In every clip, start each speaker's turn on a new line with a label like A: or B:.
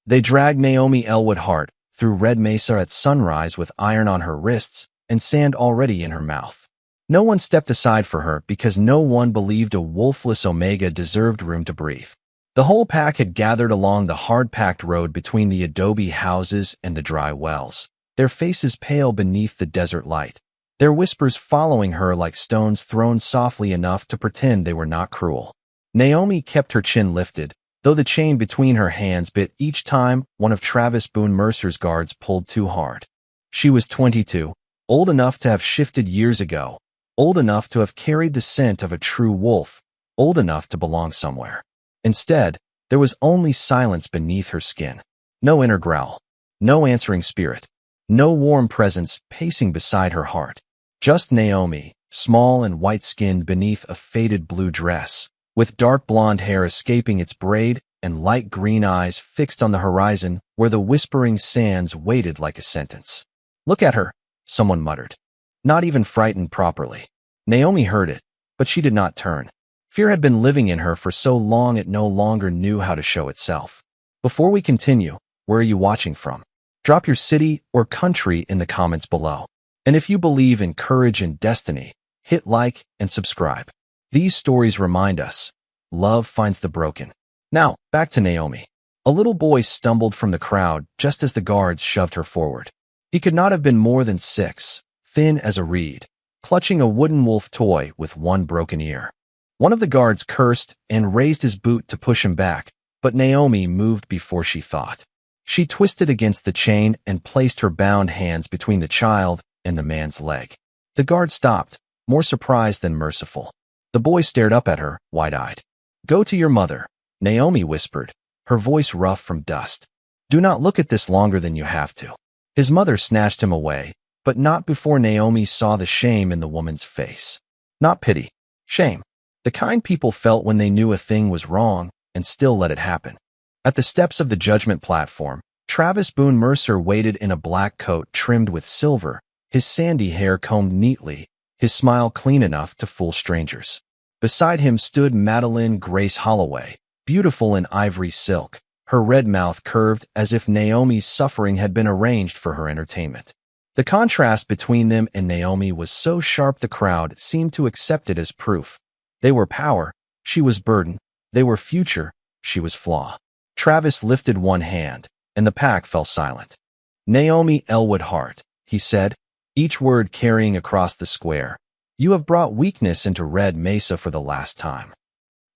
A: They dragged Naomi Elwood Hart through Red Mesa at sunrise with iron on her wrists and sand already in her mouth. No one stepped aside for her because no one believed a wolfless Omega deserved room to breathe. The whole pack had gathered along the hard-packed road between the adobe houses and the dry wells, their faces pale beneath the desert light, their whispers following her like stones thrown softly enough to pretend they were not cruel. Naomi kept her chin lifted, though the chain between her hands bit each time one of Travis Boone Mercer's guards pulled too hard. She was 22, old enough to have shifted years ago, old enough to have carried the scent of a true wolf, old enough to belong somewhere. Instead, there was only silence beneath her skin. No inner growl, no answering spirit, no warm presence pacing beside her heart. Just Naomi, small and white-skinned beneath a faded blue dress, with dark blonde hair escaping its braid and light green eyes fixed on the horizon where the whispering sands waited like a sentence. "Look at her," someone muttered. Not even frightened properly. Naomi heard it, but she did not turn. Fear had been living in her for so long it no longer knew how to show itself. Before we continue, where are you watching from? Drop your city or country in the comments below. And if you believe in courage and destiny, hit like and subscribe. These stories remind us, love finds the broken. Now, back to Naomi. A little boy stumbled from the crowd just as the guards shoved her forward. He could not have been more than 6, thin as a reed, clutching a wooden wolf toy with one broken ear. One of the guards cursed and raised his boot to push him back, but Naomi moved before she thought. She twisted against the chain and placed her bound hands between the child and the man's leg. The guard stopped, more surprised than merciful. The boy stared up at her, wide-eyed. "Go to your mother," Naomi whispered, her voice rough from dust. "Do not look at this longer than you have to." His mother snatched him away, but not before Naomi saw the shame in the woman's face. Not pity, shame. The kind people felt when they knew a thing was wrong and still let it happen. At the steps of the judgment platform, Travis Boone Mercer waited in a black coat trimmed with silver, his sandy hair combed neatly, his smile clean enough to fool strangers. Beside him stood Madeline Grace Holloway, beautiful in ivory silk, her red mouth curved as if Naomi's suffering had been arranged for her entertainment. The contrast between them and Naomi was so sharp the crowd seemed to accept it as proof. They were power, she was burden. They were future, she was flaw. Travis lifted one hand, and the pack fell silent. "Naomi Elwood Hart," he said, each word carrying across the square. "You have brought weakness into Red Mesa for the last time."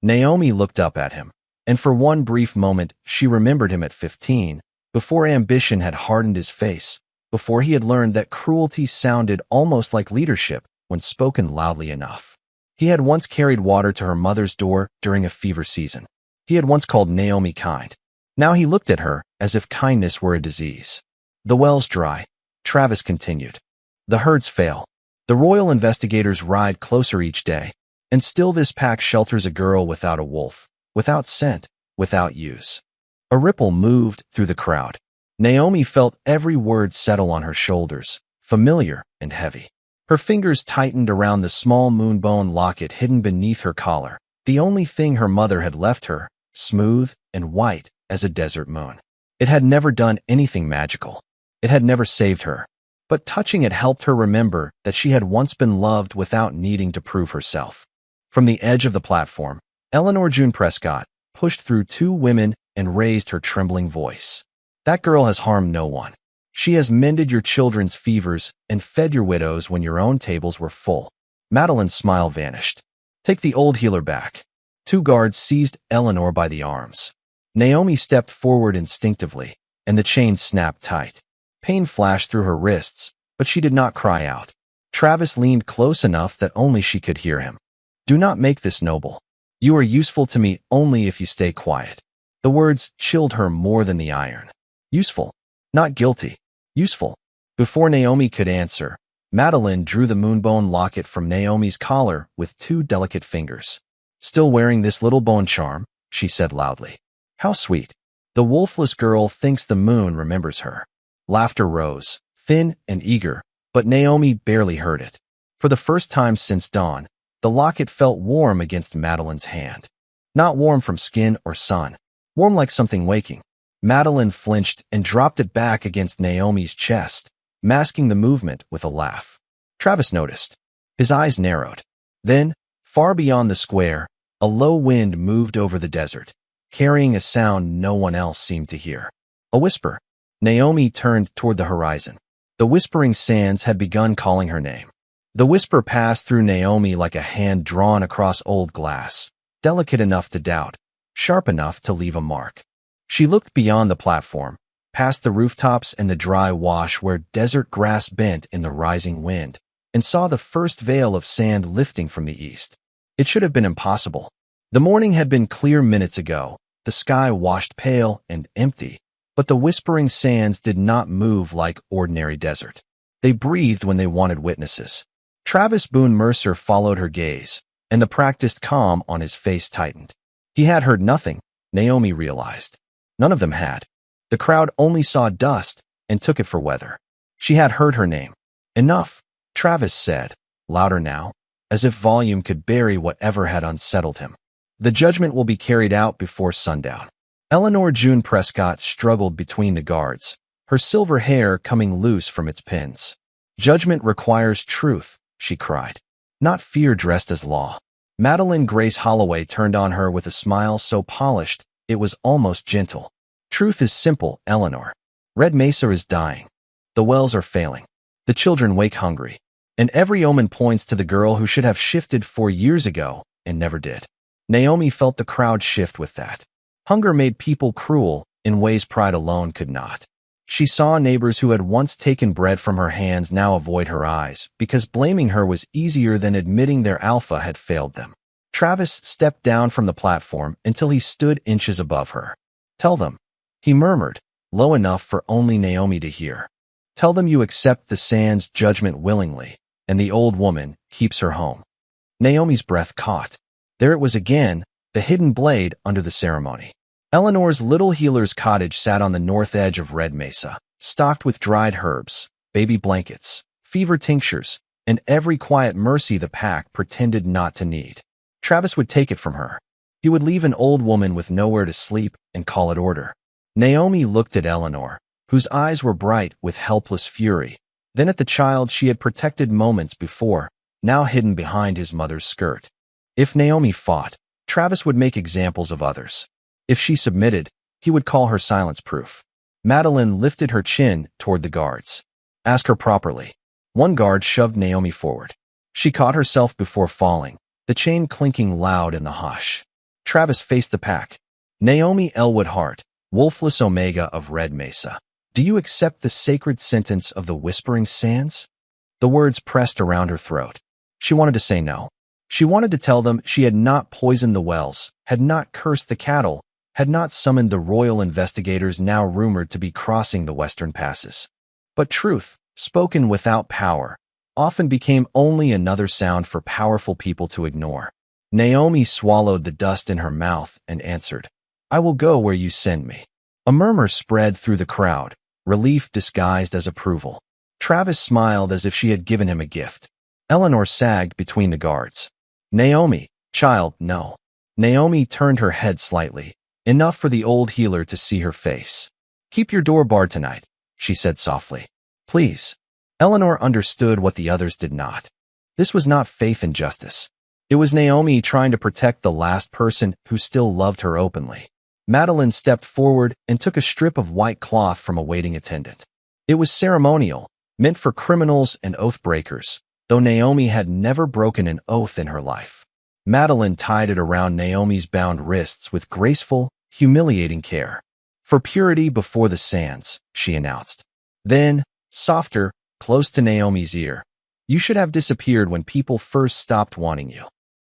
A: Naomi looked up at him, and for one brief moment she remembered him at 15, before ambition had hardened his face, before he had learned that cruelty sounded almost like leadership when spoken loudly enough. He had once carried water to her mother's door during a fever season. He had once called Naomi kind. Now he looked at her as if kindness were a disease. "The well's dry," Travis continued. "The herds fail. The royal investigators ride closer each day, and still this pack shelters a girl without a wolf, without scent, without use." A ripple moved through the crowd. Naomi felt every word settle on her shoulders, familiar and heavy. Her fingers tightened around the small moonbone locket hidden beneath her collar, the only thing her mother had left her, smooth and white as a desert moon. It had never done anything magical. It had never saved her. But touching it helped her remember that she had once been loved without needing to prove herself. From the edge of the platform, Eleanor June Prescott pushed through 2 women and raised her trembling voice. "That girl has harmed no one. She has mended your children's fevers and fed your widows when your own tables were full." Madeline's smile vanished. "Take the old healer back." 2 guards seized Eleanor by the arms. Naomi stepped forward instinctively, and the chain snapped tight. Pain flashed through her wrists, but she did not cry out. Travis leaned close enough that only she could hear him. "Do not make this noble. You are useful to me only if you stay quiet." The words chilled her more than the iron. Useful, not guilty. Useful. Before Naomi could answer, Madeline drew the moonbone locket from Naomi's collar with 2 delicate fingers. "Still wearing this little bone charm?" she said loudly. "How sweet. The wolfless girl thinks the moon remembers her." Laughter rose, thin and eager, but Naomi barely heard it. For the first time since dawn, the locket felt warm against Madeline's hand. Not warm from skin or sun, warm like something waking. Madeline flinched and dropped it back against Naomi's chest, masking the movement with a laugh. Travis noticed. His eyes narrowed. Then, far beyond the square, a low wind moved over the desert, carrying a sound no one else seemed to hear. A whisper. Naomi turned toward the horizon. The whispering sands had begun calling her name. The whisper passed through Naomi like a hand drawn across old glass, delicate enough to doubt, sharp enough to leave a mark. She looked beyond the platform, past the rooftops and the dry wash where desert grass bent in the rising wind, and saw the first veil of sand lifting from the east. It should have been impossible. The morning had been clear minutes ago, the sky washed pale and empty, but the whispering sands did not move like ordinary desert. They breathed when they wanted witnesses. Travis Boone Mercer followed her gaze, and the practiced calm on his face tightened. He had heard nothing, Naomi realized. None of them had. The crowd only saw dust and took it for weather. She had heard her name. Enough, Travis said, louder now, as if volume could bury whatever had unsettled him. The judgment will be carried out before sundown. Eleanor June Prescott struggled between the guards, her silver hair coming loose from its pins. Judgment requires truth, she cried, not fear dressed as law. Madeline Grace Holloway turned on her with a smile so polished it was almost gentle. Truth is simple, Eleanor. Red Mesa is dying. The wells are failing. The children wake hungry. And every omen points to the girl who should have shifted 4 years ago and never did. Naomi felt the crowd shift with that. Hunger made people cruel in ways pride alone could not. She saw neighbors who had once taken bread from her hands now avoid her eyes because blaming her was easier than admitting their alpha had failed them. Travis stepped down from the platform until he stood inches above her. Tell them, he murmured, low enough for only Naomi to hear. Tell them you accept the sand's judgment willingly, and the old woman keeps her home. Naomi's breath caught. There it was again, the hidden blade under the ceremony. Eleanor's Little Healer's cottage sat on the north edge of Red Mesa, stocked with dried herbs, baby blankets, fever tinctures, and every quiet mercy the pack pretended not to need. Travis would take it from her. He would leave an old woman with nowhere to sleep and call it order. Naomi looked at Eleanor, whose eyes were bright with helpless fury, then at the child she had protected moments before, now hidden behind his mother's skirt. If Naomi fought, Travis would make examples of others. If she submitted, he would call her silence proof. Madeline lifted her chin toward the guards. Ask her properly. One guard shoved Naomi forward. She caught herself before falling, the chain clinking loud in the hush. Travis faced the pack. Naomi Elwood Hart, Wolfless Omega of Red Mesa. Do you accept the sacred sentence of the Whispering Sands? The words pressed around her throat. She wanted to say no. She wanted to tell them she had not poisoned the wells, had not cursed the cattle, had not summoned the royal investigators now rumored to be crossing the western passes. But truth, spoken without power, often became only another sound for powerful people to ignore. Naomi swallowed the dust in her mouth and answered, I will go where you send me. A murmur spread through the crowd, relief disguised as approval. Travis smiled as if she had given him a gift. Eleanor sagged between the guards. Naomi, child, no. Naomi turned her head slightly, enough for the old healer to see her face. Keep your door barred tonight, she said softly. Please. Eleanor understood what the others did not. This was not faith in justice. It was Naomi trying to protect the last person who still loved her openly. Madeline stepped forward and took a strip of white cloth from a waiting attendant. It was ceremonial, meant for criminals and oath breakers, though Naomi had never broken an oath in her life. Madeline tied it around Naomi's bound wrists with graceful, humiliating care. For purity before the sands, she announced. Then, softer, close to Naomi's ear, you should have disappeared when people first stopped wanting you.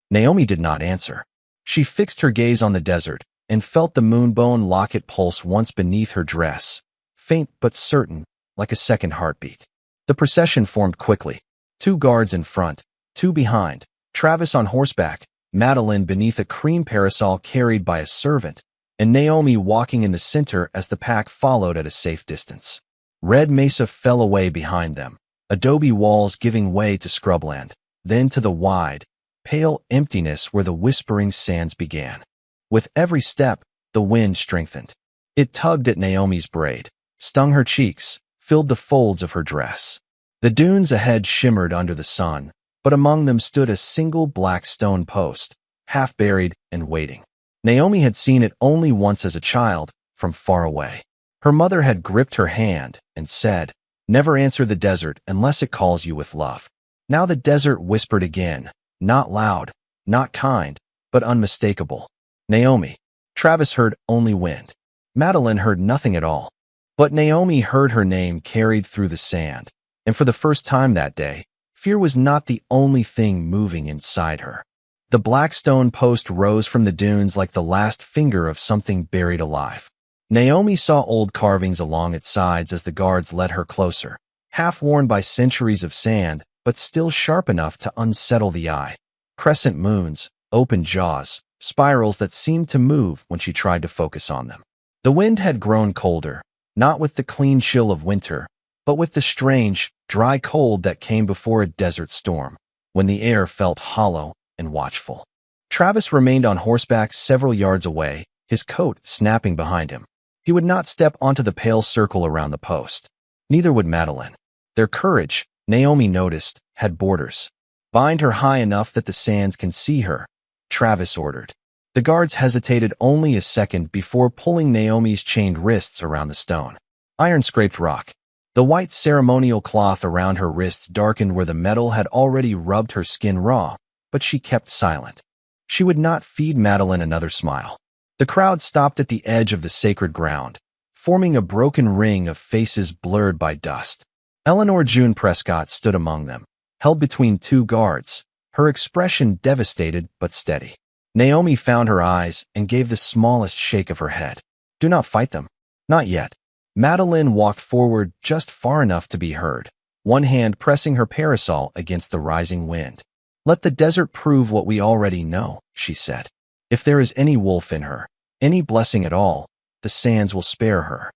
A: Naomi did not answer. She fixed her gaze on the desert and felt the moonbone locket pulse once beneath her dress, faint but certain, like a second heartbeat. The procession formed quickly. 2 guards in front, 2 behind, Travis on horseback, Madeline beneath a cream parasol carried by a servant, and Naomi walking in the center as the pack followed at a safe distance. Red Mesa fell away behind them, adobe walls giving way to scrubland, then to the wide, pale emptiness where the whispering sands began. With every step, the wind strengthened. It tugged at Naomi's braid, stung her cheeks, filled the folds of her dress. The dunes ahead shimmered under the sun, but among them stood a single black stone post, half buried and waiting. Naomi had seen it only once as a child, from far away. Her mother had gripped her hand and said, "Never answer the desert unless it calls you with love." Now the desert whispered again, not loud, not kind, but unmistakable. Naomi. Travis heard only wind. Madeline heard nothing at all. But Naomi heard her name carried through the sand, and for the first time that day, fear was not the only thing moving inside her. The black stone post rose from the dunes like the last finger of something buried alive. Naomi saw old carvings along its sides as the guards led her closer, half-worn by centuries of sand, but still sharp enough to unsettle the eye. Crescent moons, open jaws, spirals that seemed to move when she tried to focus on them. The wind had grown colder, not with the clean chill of winter, but with the strange, dry cold that came before a desert storm, when the air felt hollow and watchful. Travis remained on horseback several yards away, his coat snapping behind him. He would not step onto the pale circle around the post. Neither would Madeline. Their courage, Naomi noticed, had borders. "Bind her high enough that the sands can see her," Travis ordered. The guards hesitated only a second before pulling Naomi's chained wrists around the stone. Iron scraped rock. The white ceremonial cloth around her wrists darkened where the metal had already rubbed her skin raw, but she kept silent. She would not feed Madeline another smile. The crowd stopped at the edge of the sacred ground, forming a broken ring of faces blurred by dust. Eleanor June Prescott stood among them, held between two guards, her expression devastated but steady. Naomi found her eyes and gave the smallest shake of her head. "Do not fight them." "Not yet." Madeline walked forward just far enough to be heard, one hand pressing her parasol against the rising wind. "Let the desert prove what we already know," she said. "If there is any wolf in her, any blessing at all, the sands will spare her."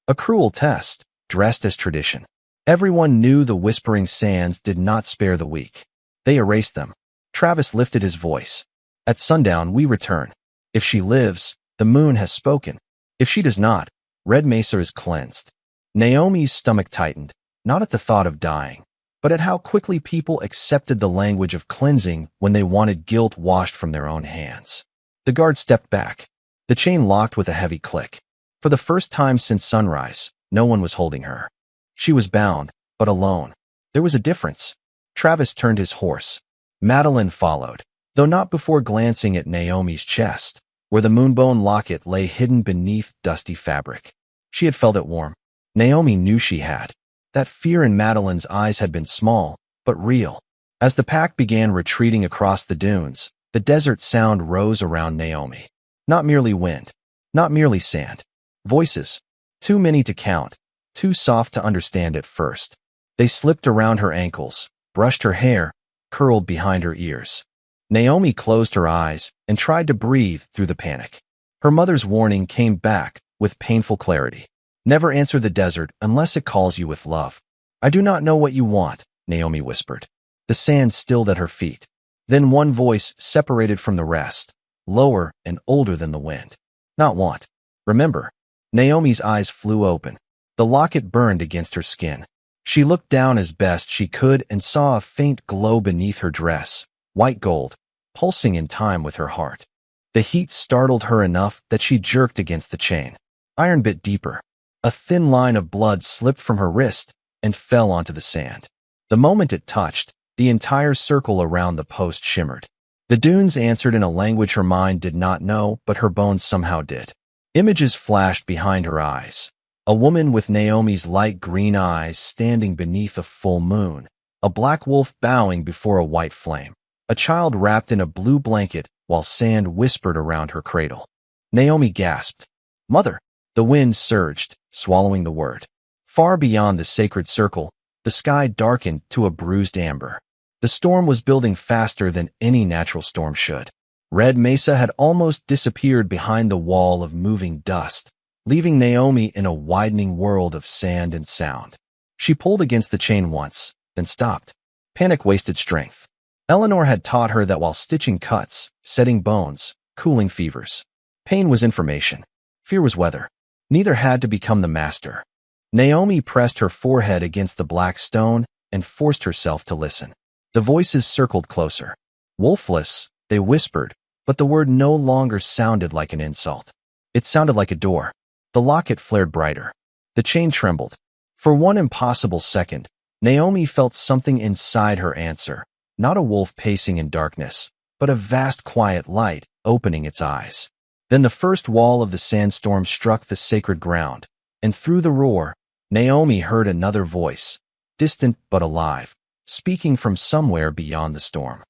A: A cruel test, dressed as tradition. Everyone knew the whispering sands did not spare the weak. They erased them. Travis lifted his voice. "At sundown we return. If she lives, the moon has spoken. If she does not, Red Mesa is cleansed." Naomi's stomach tightened, not at the thought of dying, but at how quickly people accepted the language of cleansing when they wanted guilt washed from their own hands. The guard stepped back. The chain locked with a heavy click. For the first time since sunrise, no one was holding her. She was bound, but alone. There was a difference. Travis turned his horse. Madeline followed, though not before glancing at Naomi's chest, where the moonbone locket lay hidden beneath dusty fabric. She had felt it warm. Naomi knew she had. That fear in Madeline's eyes had been small, but real. As the pack began retreating across the dunes, the desert sound rose around Naomi. Not merely wind, not merely sand. Voices. Too many to count, too soft to understand at first. They slipped around her ankles, brushed her hair, curled behind her ears. Naomi closed her eyes and tried to breathe through the panic. Her mother's warning came back with painful clarity. "Never answer the desert unless it calls you with love." "I do not know what you want," Naomi whispered. The sand stilled at her feet. Then one voice separated from the rest, lower and older than the wind. "Not want. Remember." Naomi's eyes flew open. The locket burned against her skin. She looked down as best she could and saw a faint glow beneath her dress, white gold, pulsing in time with her heart. The heat startled her enough that she jerked against the chain. Iron bit deeper. A thin line of blood slipped from her wrist and fell onto the sand. The moment it touched, the entire circle around the post shimmered. The dunes answered in a language her mind did not know, but her bones somehow did. Images flashed behind her eyes. A woman with Naomi's light green eyes standing beneath a full moon. A black wolf bowing before a white flame. A child wrapped in a blue blanket while sand whispered around her cradle. Naomi gasped. "Mother!" The wind surged, swallowing the word. Far beyond the sacred circle, the sky darkened to a bruised amber. The storm was building faster than any natural storm should. Red Mesa had almost disappeared behind the wall of moving dust, leaving Naomi in a widening world of sand and sound. She pulled against the chain once, then stopped. Panic wasted strength. Eleanor had taught her that while stitching cuts, setting bones, cooling fevers, pain was information. Fear was weather. Neither had to become the master. Naomi pressed her forehead against the black stone and forced herself to listen. The voices circled closer. Wolfless, they whispered, but the word no longer sounded like an insult. It sounded like a door. The locket flared brighter. The chain trembled. For one impossible second, Naomi felt something inside her answer, not a wolf pacing in darkness, but a vast quiet light opening its eyes. Then the first wall of the sandstorm struck the sacred ground, and through the roar, Naomi heard another voice, distant but alive, speaking from somewhere beyond the storm.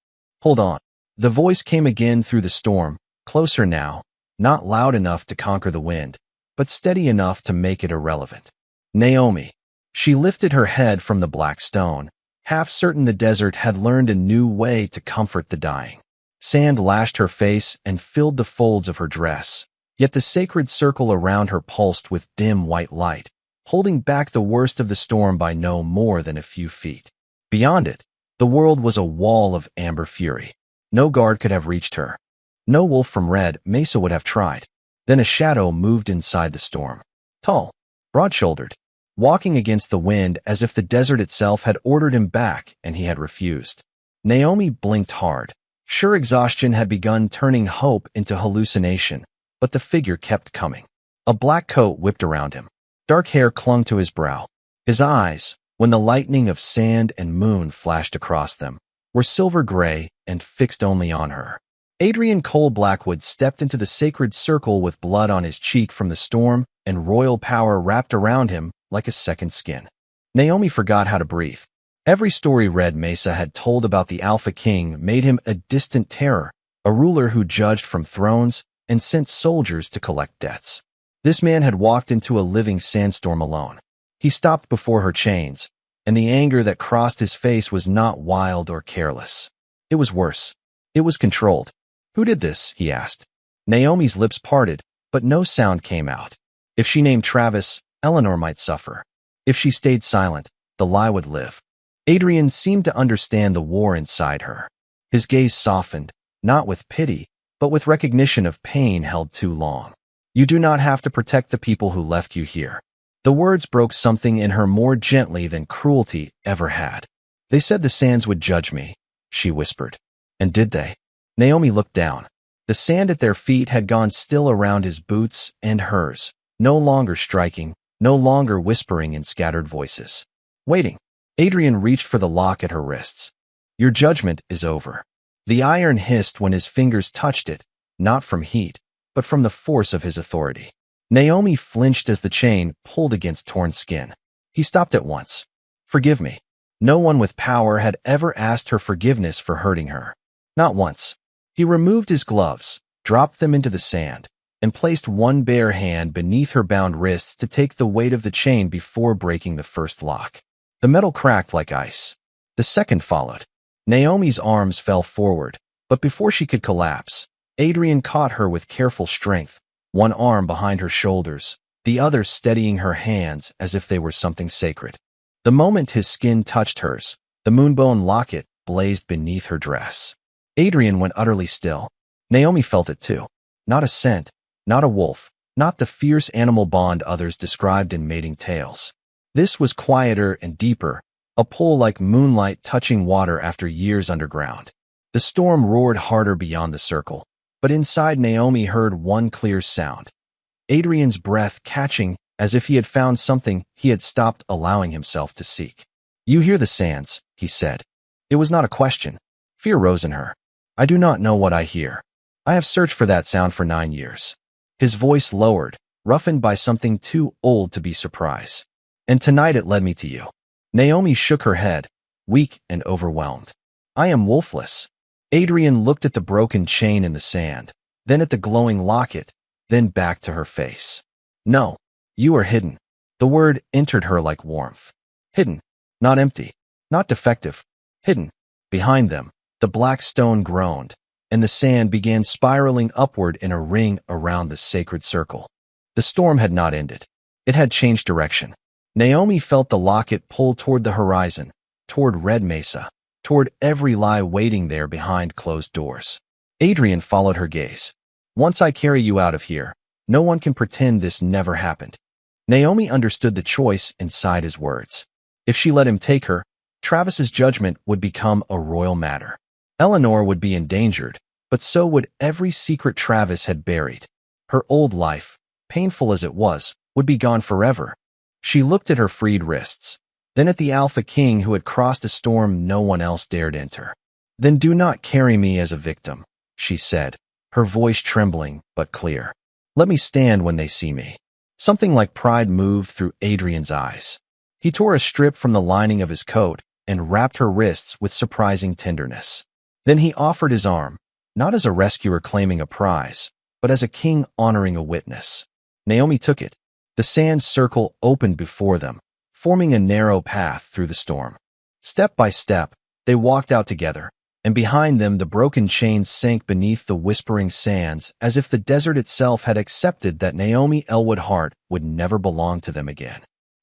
A: Hold on. The voice came again through the storm, closer now, not loud enough to conquer the wind, but steady enough to make it irrelevant. Naomi. She lifted her head from the black stone, half certain the desert had learned a new way to comfort the dying. Sand lashed her face and filled the folds of her dress, yet the sacred circle around her pulsed with dim white light, holding back the worst of the storm by no more than a few feet. Beyond it, the world was a wall of amber fury. No guard could have reached her. No wolf from Red Mesa would have tried. Then a shadow moved inside the storm. Tall, broad-shouldered, walking against the wind as if the desert itself had ordered him back and he had refused. Naomi blinked hard. Sure, exhaustion had begun turning hope into hallucination, but the figure kept coming. A black coat whipped around him. Dark hair clung to his brow. His eyes, when the lightning of sand and moon flashed across them, were silver gray and fixed only on her. Adrian Cole Blackwood stepped into the sacred circle with blood on his cheek from the storm and royal power wrapped around him like a second skin. Naomi forgot how to breathe. Every story Red Mesa had told about the Alpha King made him a distant terror, a ruler who judged from thrones and sent soldiers to collect debts. This man had walked into a living sandstorm alone. He stopped before her chains, and the anger that crossed his face was not wild or careless. It was worse. It was controlled. Who did this? He asked. Naomi's lips parted, but no sound came out. If she named Travis, Eleanor might suffer. If she stayed silent, the lie would live. Adrian seemed to understand the war inside her. His gaze softened, not with pity, but with recognition of pain held too long. You do not have to protect the people who left you here. The words broke something in her more gently than cruelty ever had. They said the sands would judge me, she whispered. And did they? Naomi looked down. The sand at their feet had gone still around his boots and hers, no longer striking, no longer whispering in scattered voices. Waiting. Adrian reached for the lock at her wrists. Your judgment is over. The iron hissed when his fingers touched it, not from heat, but from the force of his authority. Naomi flinched as the chain pulled against torn skin. He stopped at once. Forgive me. No one with power had ever asked her forgiveness for hurting her. Not once. He removed his gloves, dropped them into the sand, and placed one bare hand beneath her bound wrists to take the weight of the chain before breaking the first lock. The metal cracked like ice. The second followed. Naomi's arms fell forward, but before she could collapse, Adrian caught her with careful strength, one arm behind her shoulders, the other steadying her hands as if they were something sacred. The moment his skin touched hers, the moonbone locket blazed beneath her dress. Adrian went utterly still. Naomi felt it too. Not a scent, not a wolf, not the fierce animal bond others described in mating tales. This was quieter and deeper, a pull like moonlight touching water after years underground. The storm roared harder beyond the circle, but inside Naomi heard one clear sound. Adrian's breath catching as if he had found something he had stopped allowing himself to seek. You hear the sands, he said. It was not a question. Fear rose in her. I do not know what I hear. I have searched for that sound for 9 years. His voice lowered, roughened by something too old to be surprise. And tonight it led me to you. Naomi shook her head, weak and overwhelmed. I am Wolfless. Adrian looked at the broken chain in the sand, then at the glowing locket, then back to her face. No, you are hidden. The word entered her like warmth. Hidden, not empty, not defective. Hidden. Behind them, the black stone groaned, and the sand began spiraling upward in a ring around the sacred circle. The storm had not ended. It had changed direction. Naomi felt the locket pull toward the horizon, toward Red Mesa, toward every lie waiting there behind closed doors. Adrian followed her gaze. Once I carry you out of here, No one can pretend this never happened. Naomi understood the choice inside his words. If she let him take her, Travis's judgment would become a royal matter. Eleanor would be endangered, but so would every secret Travis had buried. Her old life, painful as it was, would be gone forever. She looked at her freed wrists, then at the Alpha King who had crossed a storm no one else dared enter. "Then do not carry me as a victim," she said, her voice trembling but clear. "Let me stand when they see me." Something like pride moved through Adrian's eyes. He tore a strip from the lining of his coat and wrapped her wrists with surprising tenderness. Then he offered his arm, not as a rescuer claiming a prize, but as a king honoring a witness. Naomi took it. The sand circle opened before them, forming a narrow path through the storm. Step by step, they walked out together, and behind them the broken chains sank beneath the whispering sands as if the desert itself had accepted that Naomi Elwood Hart would never belong to them again.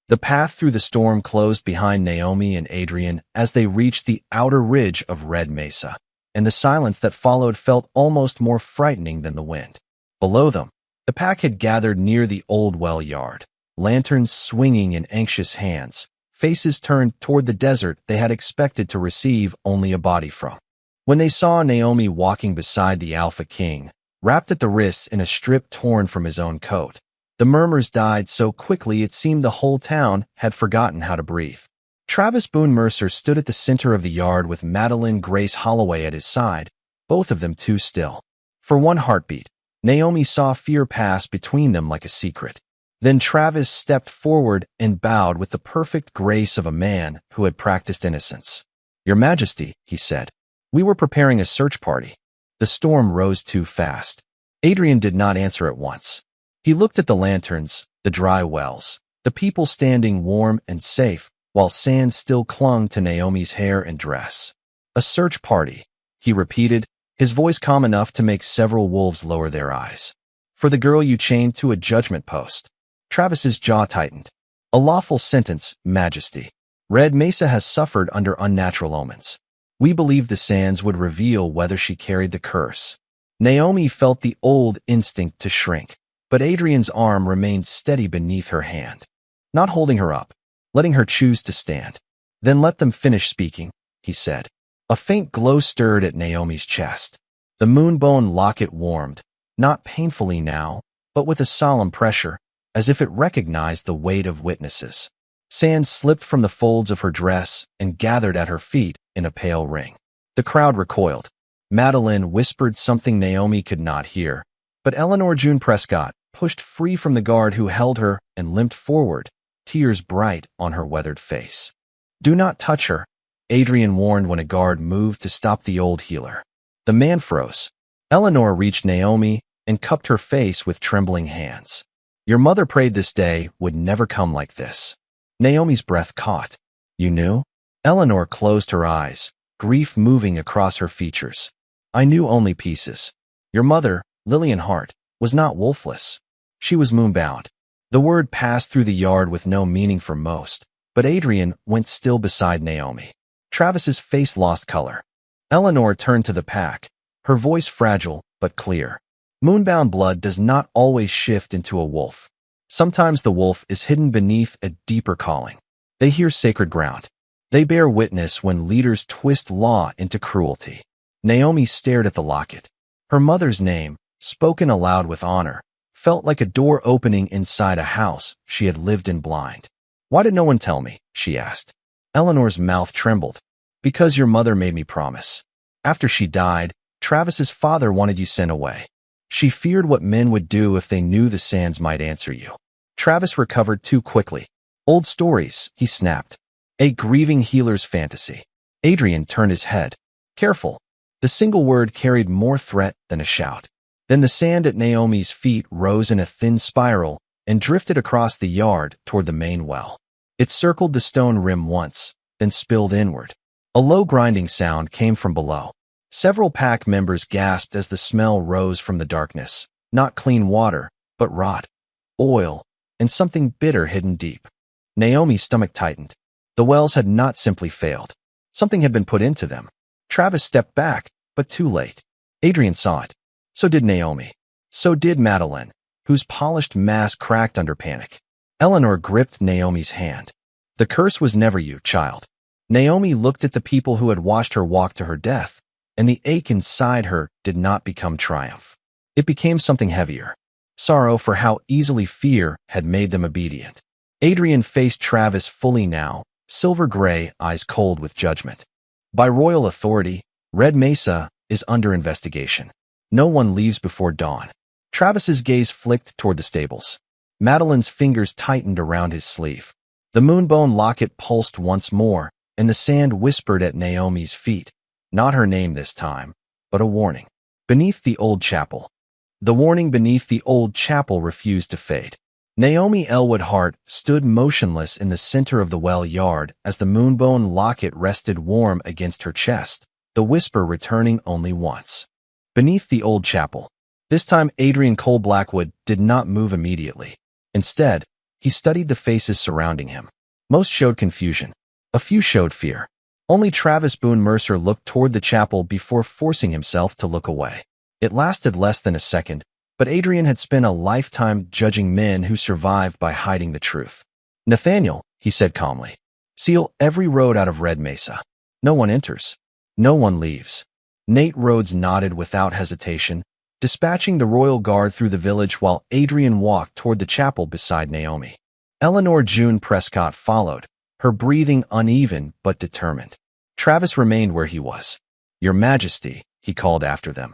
A: The path through the storm closed behind Naomi and Adrian as they reached the outer ridge of Red Mesa, and the silence that followed felt almost more frightening than the wind. Below them, the pack had gathered near the old well yard, lanterns swinging in anxious hands, faces turned toward the desert they had expected to receive only a body from. When they saw Naomi walking beside the Alpha King, wrapped at the wrists in a strip torn from his own coat, the murmurs died so quickly it seemed the whole town had forgotten how to breathe. Travis Boone Mercer stood at the center of the yard with Madeline Grace Holloway at his side, both of them too still. For one heartbeat, Naomi saw fear pass between them like a secret. Then Travis stepped forward and bowed with the perfect grace of a man who had practiced innocence. "Your Majesty," he said, "we were preparing a search party." The storm rose too fast. Adrian did not answer at once. He looked at the lanterns, the dry wells, the people standing warm and safe, while sand still clung to Naomi's hair and dress. "A search party," he repeated, his voice calm enough to make several wolves lower their eyes. "For the girl you chained to a judgment post." Travis's jaw tightened. "A lawful sentence, Majesty. Red Mesa has suffered under unnatural omens. We believed the sands would reveal whether she carried the curse." Naomi felt the old instinct to shrink, but Adrian's arm remained steady beneath her hand, not holding her up, letting her choose to stand. "Then let them finish speaking," he said. A faint glow stirred at Naomi's chest. The moonbone locket warmed, not painfully now, but with a solemn pressure, as if it recognized the weight of witnesses. Sand slipped from the folds of her dress and gathered at her feet in a pale ring. The crowd recoiled. Madeline whispered something Naomi could not hear, but Eleanor June Prescott pushed free from the guard who held her and limped forward, tears bright on her weathered face. "Do not touch her," Adrian warned when a guard moved to stop the old healer. The man froze. Eleanor reached Naomi and cupped her face with trembling hands. "Your mother prayed this day would never come like this." Naomi's breath caught. "You knew?" Eleanor closed her eyes, grief moving across her features. "I knew only pieces. Your mother, Lillian Hart, was not wolfless. She was moonbound." The word passed through the yard with no meaning for most, but Adrian went still beside Naomi. Travis's face lost color. Eleanor turned to the pack, her voice fragile but clear. "Moonbound blood does not always shift into a wolf. Sometimes the wolf is hidden beneath a deeper calling. They hear sacred ground. They bear witness when leaders twist law into cruelty." Naomi stared at the locket. Her mother's name, spoken aloud with honor, felt like a door opening inside a house she had lived in blind. "Why did no one tell me?" she asked. Eleanor's mouth trembled. "Because your mother made me promise. After she died, Travis's father wanted you sent away. She feared what men would do if they knew the sands might answer you." Travis recovered too quickly. "Old stories," he snapped. "A grieving healer's fantasy." Adrian turned his head. "Careful." The single word carried more threat than a shout. Then the sand at Naomi's feet rose in a thin spiral and drifted across the yard toward the main well. It circled the stone rim once, then spilled inward. A low grinding sound came from below. Several pack members gasped as the smell rose from the darkness. Not clean water, but rot, oil, and something bitter hidden deep. Naomi's stomach tightened. The wells had not simply failed. Something had been put into them. Travis stepped back, but too late. Adrian saw it. So did Naomi. So did Madeline, who whose polished mask cracked under panic. Eleanor gripped Naomi's hand. The curse was never you, child. Naomi looked at the people who had watched her walk to her death, and the ache inside her did not become triumph. It became something heavier. Sorrow for how easily fear had made them obedient. Adrian faced Travis fully now, silver gray, eyes cold with judgment. By royal authority, Red Mesa is under investigation. No one leaves before dawn. Travis's gaze flicked toward the stables. Madeline's fingers tightened around his sleeve. The moonbone locket pulsed once more, and the sand whispered at Naomi's feet. Not her name this time, but a warning. Beneath the old chapel. The warning beneath the old chapel refused to fade. Naomi Elwood Hart stood motionless in the center of the well yard as the moonbone locket rested warm against her chest, the whisper returning only once. Beneath the old chapel. This time Adrian Cole Blackwood did not move immediately. Instead, he studied the faces surrounding him. Most showed confusion. A few showed fear. Only Travis Boone Mercer looked toward the chapel before forcing himself to look away. It lasted less than a second, but Adrian had spent a lifetime judging men who survived by hiding the truth. Nathaniel, he said calmly, seal every road out of Red Mesa. No one enters. No one leaves. Nate Rhodes nodded without hesitation, dispatching the royal guard through the village while Adrian walked toward the chapel beside Naomi. Eleanor June Prescott followed, her breathing uneven but determined. Travis remained where he was. Your Majesty, he called after them.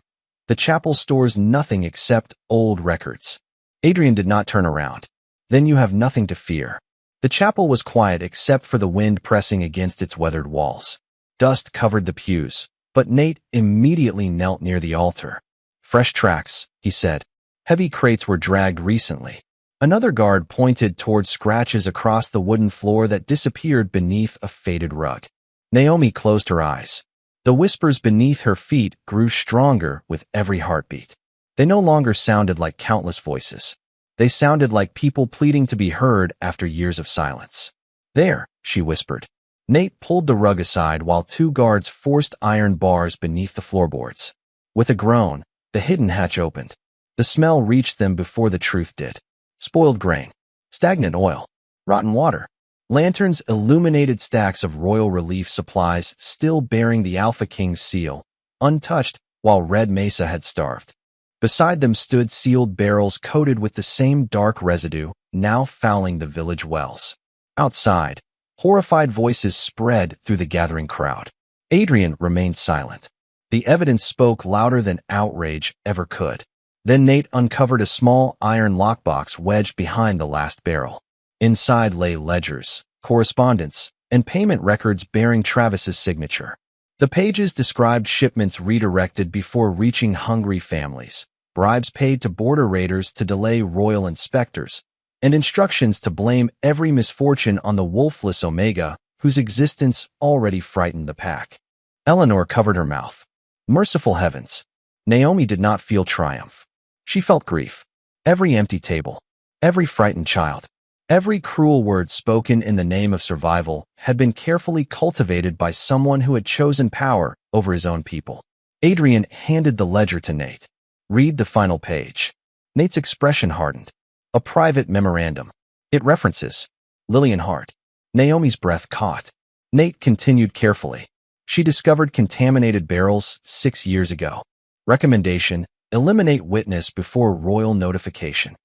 A: The chapel stores nothing except old records. Adrian did not turn around. Then you have nothing to fear. The chapel was quiet except for the wind pressing against its weathered walls. Dust covered the pews, but Nate immediately knelt near the altar. Fresh tracks, he said. Heavy crates were dragged recently. Another guard pointed toward scratches across the wooden floor that disappeared beneath a faded rug. Naomi closed her eyes. The whispers beneath her feet grew stronger with every heartbeat. They no longer sounded like countless voices. They sounded like people pleading to be heard after years of silence. There, she whispered. Nate pulled the rug aside while two guards forced iron bars beneath the floorboards. With a groan, the hidden hatch opened. The smell reached them before the truth did. Spoiled grain, stagnant oil, rotten water. Lanterns illuminated stacks of royal relief supplies still bearing the Alpha King's seal, untouched while Red Mesa had starved. Beside them stood sealed barrels coated with the same dark residue, now fouling the village wells. Outside, horrified voices spread through the gathering crowd. Adrian remained silent. The evidence spoke louder than outrage ever could. Then Nate uncovered a small iron lockbox wedged behind the last barrel. Inside lay ledgers, correspondence, and payment records bearing Travis's signature. The pages described shipments redirected before reaching hungry families, bribes paid to border raiders to delay royal inspectors, and instructions to blame every misfortune on the Wolfless Omega, whose existence already frightened the pack. Eleanor covered her mouth. Merciful heavens! Naomi did not feel triumph. She felt grief. Every empty table, every frightened child, every cruel word spoken in the name of survival had been carefully cultivated by someone who had chosen power over his own people. Adrian handed the ledger to Nate. Read the final page. Nate's expression hardened. A private memorandum. It references Lillian Hart. Naomi's breath caught. Nate continued carefully. She discovered contaminated barrels 6 years ago. Recommendation: eliminate witness before royal notification.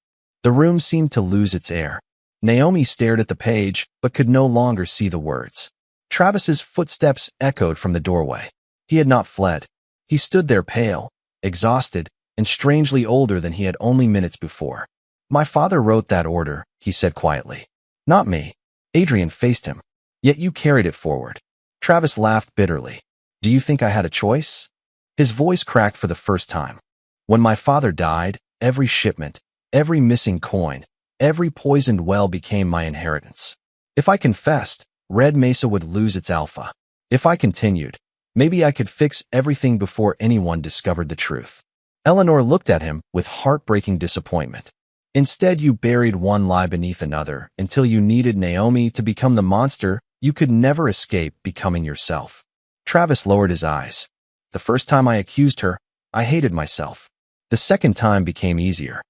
A: The room seemed to lose its air. Naomi stared at the page, but could no longer see the words. Travis's footsteps echoed from the doorway. He had not fled. He stood there pale, exhausted, and strangely older than he had only minutes before. My father wrote that order, he said quietly. Not me. Adrian faced him. Yet you carried it forward. Travis laughed bitterly. Do you think I had a choice? His voice cracked for the first time. When my father died, every shipment, every missing coin, every poisoned well became my inheritance. If I confessed, Red Mesa would lose its alpha. If I continued, maybe I could fix everything before anyone discovered the truth. Eleanor looked at him with heartbreaking disappointment. Instead, you buried one lie beneath another until you needed Naomi to become the monster you could never escape becoming yourself. Travis lowered his eyes. The first time I accused her, I hated myself. The second time became easier.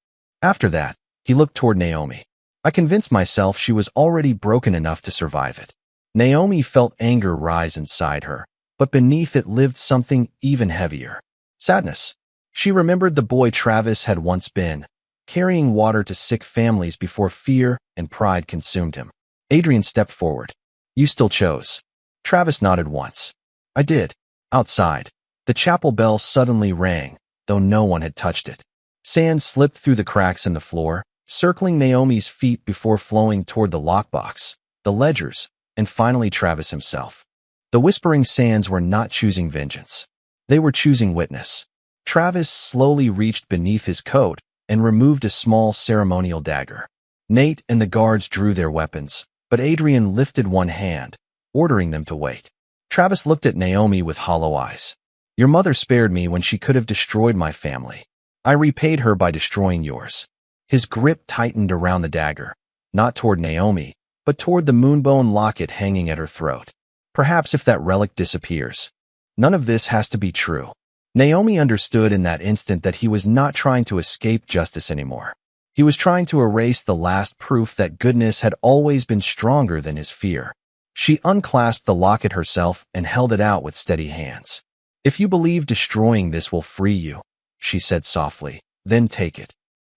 A: After that, he looked toward Naomi. I convinced myself she was already broken enough to survive it. Naomi felt anger rise inside her, but beneath it lived something even heavier. Sadness. She remembered the boy Travis had once been, carrying water to sick families before fear and pride consumed him. Adrian stepped forward. You still chose. Travis nodded once. I did. Outside, the chapel bell suddenly rang, though no one had touched it. Sand slipped through the cracks in the floor, circling Naomi's feet before flowing toward the lockbox, the ledgers, and finally Travis himself. The whispering sands were not choosing vengeance. They were choosing witness. Travis slowly reached beneath his coat and removed a small ceremonial dagger. Nate and the guards drew their weapons, but Adrian lifted one hand, ordering them to wait. Travis looked at Naomi with hollow eyes. Your mother spared me when she could have destroyed my family. I repaid her by destroying yours. His grip tightened around the dagger, not toward Naomi, but toward the moonbone locket hanging at her throat. Perhaps if that relic disappears. None of this has to be true. Naomi understood in that instant that he was not trying to escape justice anymore. He was trying to erase the last proof that goodness had always been stronger than his fear. She unclasped the locket herself and held it out with steady hands. If you believe destroying this will free you, she said softly, then take it.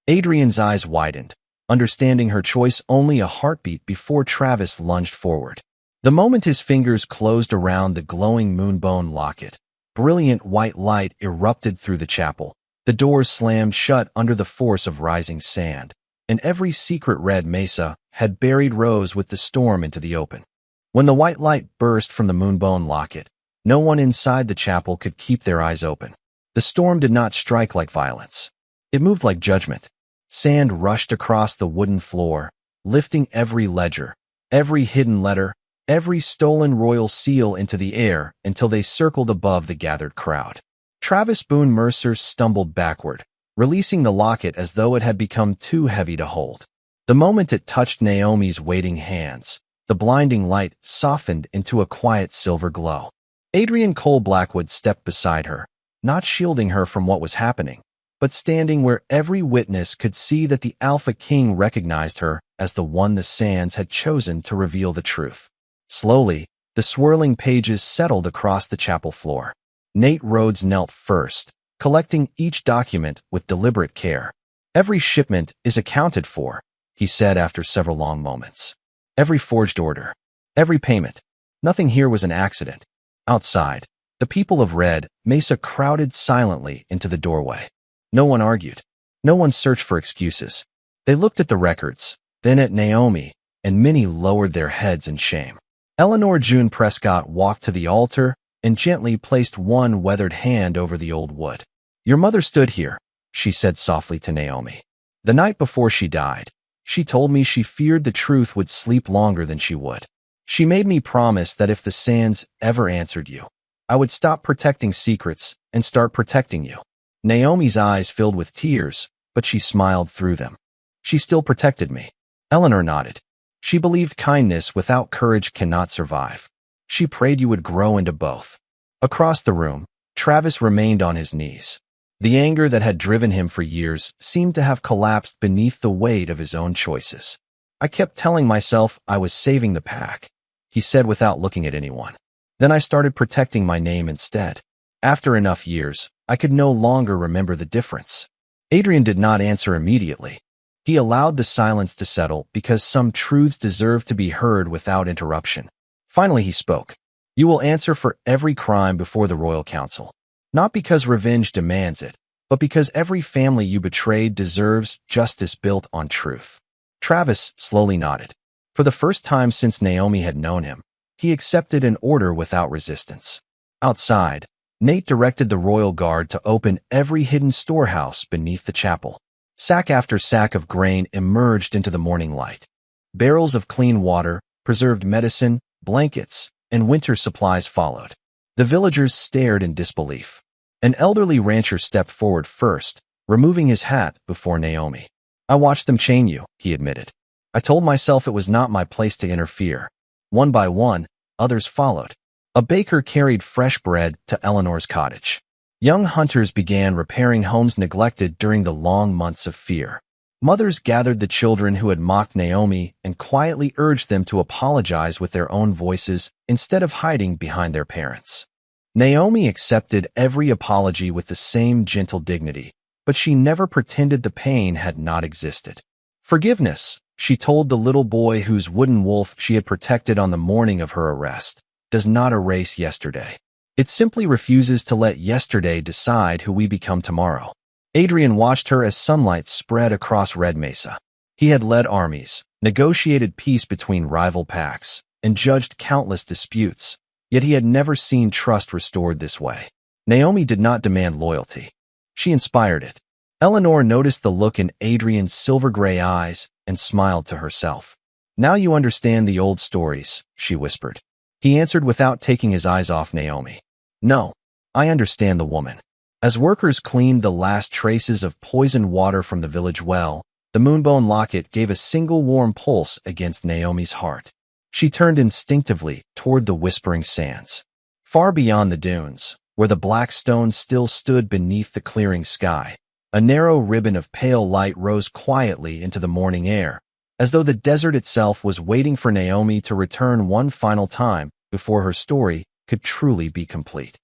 A: Adrian's eyes widened, understanding her choice only a heartbeat before Travis lunged forward. The moment his fingers closed around the glowing moonbone locket, brilliant white light erupted through the chapel. The doors slammed shut under the force of rising sand, and every secret red mesa had buried Rose with the storm into the open. When the white light burst from the moonbone locket, no one inside the chapel could keep their eyes open. The storm did not strike like violence. It moved like judgment. Sand rushed across the wooden floor, lifting every ledger, every hidden letter, every stolen royal seal into the air until they circled above the gathered crowd. Travis Boone Mercer stumbled backward, releasing the locket as though it had become too heavy to hold. The moment it touched Naomi's waiting hands, the blinding light softened into a quiet silver glow. Adrian Cole Blackwood stepped beside her, not shielding her from what was happening, but standing where every witness could see that the Alpha King recognized her as the one the sands had chosen to reveal the truth. Slowly, the swirling pages settled across the chapel floor. Nate Rhodes knelt first, collecting each document with deliberate care. Every shipment is accounted for, he said after several long moments. Every forged order, every payment. Nothing here was an accident. Outside, the people of Red Mesa crowded silently into the doorway. No one argued. No one searched for excuses. They looked at the records, then at Naomi, and many lowered their heads in shame. Eleanor June Prescott walked to the altar and gently placed one weathered hand over the old wood. Your mother stood here, she said softly to Naomi. The night before she died, she told me she feared the truth would sleep longer than she would. She made me promise that if the sands ever answered you, I would stop protecting secrets and start protecting you. Naomi's eyes filled with tears, but she smiled through them. She still protected me. Eleanor nodded. She believed kindness without courage cannot survive. She prayed you would grow into both. Across the room, Travis remained on his knees. The anger that had driven him for years seemed to have collapsed beneath the weight of his own choices. I kept telling myself I was saving the pack, he said without looking at anyone. Then I started protecting my name instead. After enough years, I could no longer remember the difference. Adrian did not answer immediately. He allowed the silence to settle because some truths deserved to be heard without interruption. Finally he spoke. You will answer for every crime before the Royal Council. Not because revenge demands it, but because every family you betrayed deserves justice built on truth. Travis slowly nodded. For the first time since Naomi had known him, he accepted an order without resistance. Outside, Nate directed the royal guard to open every hidden storehouse beneath the chapel. Sack after sack of grain emerged into the morning light. Barrels of clean water, preserved medicine, blankets, and winter supplies followed. The villagers stared in disbelief. An elderly rancher stepped forward first, removing his hat before Naomi. I watched them chain you, he admitted. I told myself it was not my place to interfere. One by one, others followed. A baker carried fresh bread to Eleanor's cottage. Young hunters began repairing homes neglected during the long months of fear. Mothers gathered the children who had mocked Naomi and quietly urged them to apologize with their own voices instead of hiding behind their parents. Naomi accepted every apology with the same gentle dignity, but she never pretended the pain had not existed. Forgiveness, she told the little boy whose wooden wolf she had protected on the morning of her arrest, does not erase yesterday. It simply refuses to let yesterday decide who we become tomorrow. Adrian watched her as sunlight spread across Red Mesa. He had led armies, negotiated peace between rival packs, and judged countless disputes, yet he had never seen trust restored this way. Naomi did not demand loyalty. She inspired it. Eleanor noticed the look in Adrian's silver-gray eyes and smiled to herself. "Now you understand the old stories," she whispered. He answered without taking his eyes off Naomi. "No, I understand the woman." As workers cleaned the last traces of poisoned water from the village well, the moonbone locket gave a single warm pulse against Naomi's heart. She turned instinctively toward the whispering sands. Far beyond the dunes, where the black stone still stood beneath the clearing sky, a narrow ribbon of pale light rose quietly into the morning air, as though the desert itself was waiting for Naomi to return one final time before her story could truly be complete.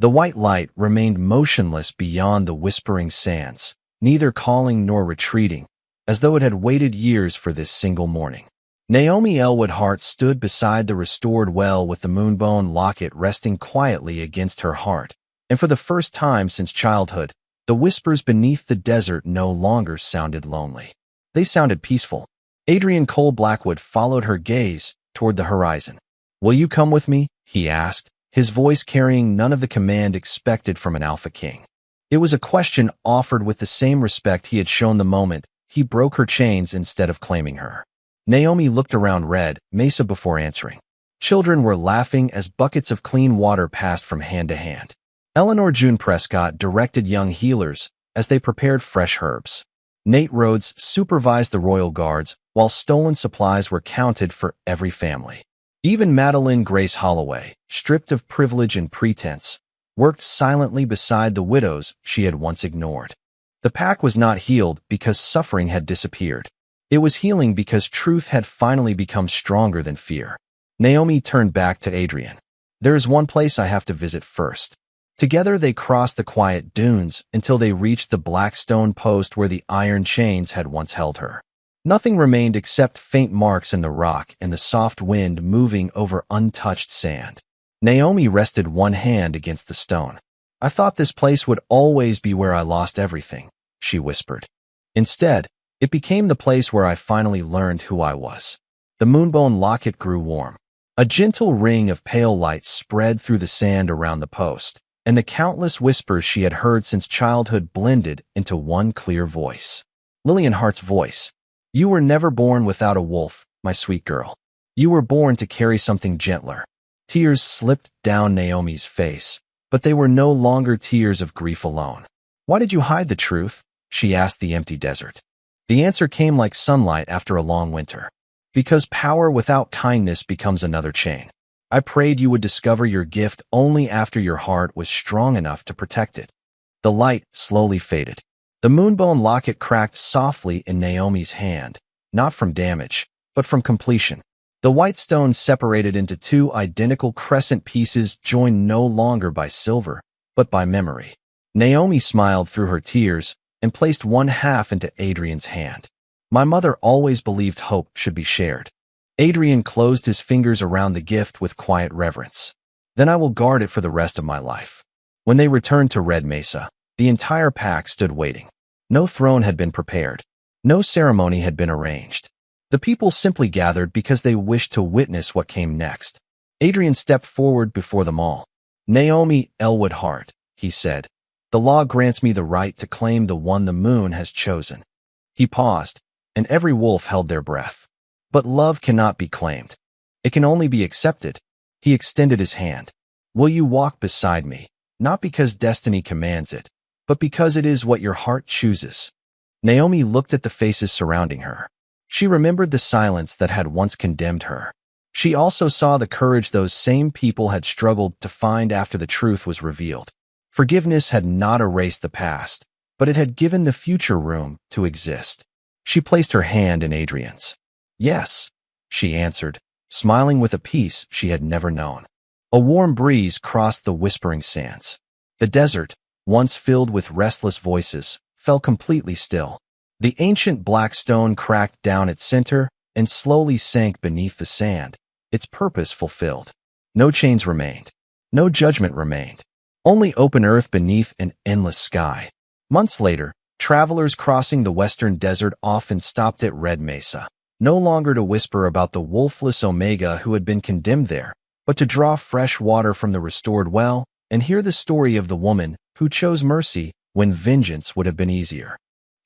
A: The white light remained motionless beyond the whispering sands, neither calling nor retreating, as though it had waited years for this single morning. Naomi Elwood Hart stood beside the restored well with the moonbone locket resting quietly against her heart, and for the first time since childhood, the whispers beneath the desert no longer sounded lonely. They sounded peaceful. Adrian Cole Blackwood followed her gaze toward the horizon. "Will you come with me?" he asked, his voice carrying none of the command expected from an alpha king. It was a question offered with the same respect he had shown the moment he broke her chains instead of claiming her. Naomi looked around Red Mesa before answering. Children were laughing as buckets of clean water passed from hand to hand. Eleanor June Prescott directed young healers as they prepared fresh herbs. Nate Rhodes supervised the royal guards while stolen supplies were counted for every family. Even Madeline Grace Holloway, stripped of privilege and pretense, worked silently beside the widows she had once ignored. The pack was not healed because suffering had disappeared. It was healing because truth had finally become stronger than fear. Naomi turned back to Adrian. "There is one place I have to visit first." Together they crossed the quiet dunes until they reached the black stone post where the iron chains had once held her. Nothing remained except faint marks in the rock and the soft wind moving over untouched sand. Naomi rested one hand against the stone. "I thought this place would always be where I lost everything," she whispered. "Instead, it became the place where I finally learned who I was." The moonbone locket grew warm. A gentle ring of pale light spread through the sand around the post, and the countless whispers she had heard since childhood blended into one clear voice. Lillian Hart's voice. "You were never born without a wolf, my sweet girl. You were born to carry something gentler." Tears slipped down Naomi's face, but they were no longer tears of grief alone. "Why did you hide the truth?" she asked the empty desert. The answer came like sunlight after a long winter. "Because power without kindness becomes another chain. I prayed you would discover your gift only after your heart was strong enough to protect it." The light slowly faded. The moonbone locket cracked softly in Naomi's hand, not from damage, but from completion. The white stone separated into two identical crescent pieces joined no longer by silver, but by memory. Naomi smiled through her tears and placed one half into Adrian's hand. "My mother always believed hope should be shared." Adrian closed his fingers around the gift with quiet reverence. "Then I will guard it for the rest of my life." When they returned to Red Mesa, the entire pack stood waiting. No throne had been prepared. No ceremony had been arranged. The people simply gathered because they wished to witness what came next. Adrian stepped forward before them all. "Naomi Elwood Hart," he said, "the law grants me the right to claim the one the moon has chosen." He paused, and every wolf held their breath. "But love cannot be claimed. It can only be accepted." He extended his hand. "Will you walk beside me, not because destiny commands it, but because it is what your heart chooses?" Naomi looked at the faces surrounding her. She remembered the silence that had once condemned her. She also saw the courage those same people had struggled to find after the truth was revealed. Forgiveness had not erased the past, but it had given the future room to exist. She placed her hand in Adrian's. Yes, she answered, smiling with a peace she had never known. A warm breeze crossed the whispering sands. The desert, once filled with restless voices, fell completely still. The ancient black stone cracked down its center and slowly sank beneath the sand, its purpose fulfilled. No chains remained. No judgment remained. Only open earth beneath an endless sky. Months later, travelers crossing the western desert often stopped at Red Mesa, no longer to whisper about the wolfless Omega who had been condemned there, but to draw fresh water from the restored well and hear the story of the woman who chose mercy when vengeance would have been easier.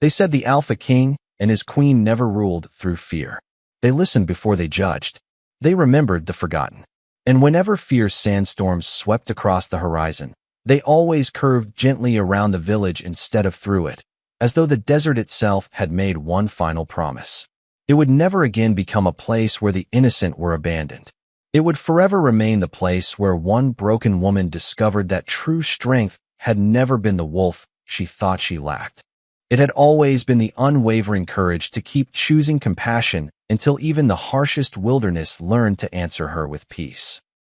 A: They said the Alpha King and his queen never ruled through fear. They listened before they judged. They remembered the forgotten. And whenever fierce sandstorms swept across the horizon, they always curved gently around the village instead of through it, as though the desert itself had made one final promise. It would never again become a place where the innocent were abandoned. It would forever remain the place where one broken woman discovered that true strength had never been the wolf she thought she lacked. It had always been the unwavering courage to keep choosing compassion until even the harshest wilderness learned to answer her with peace.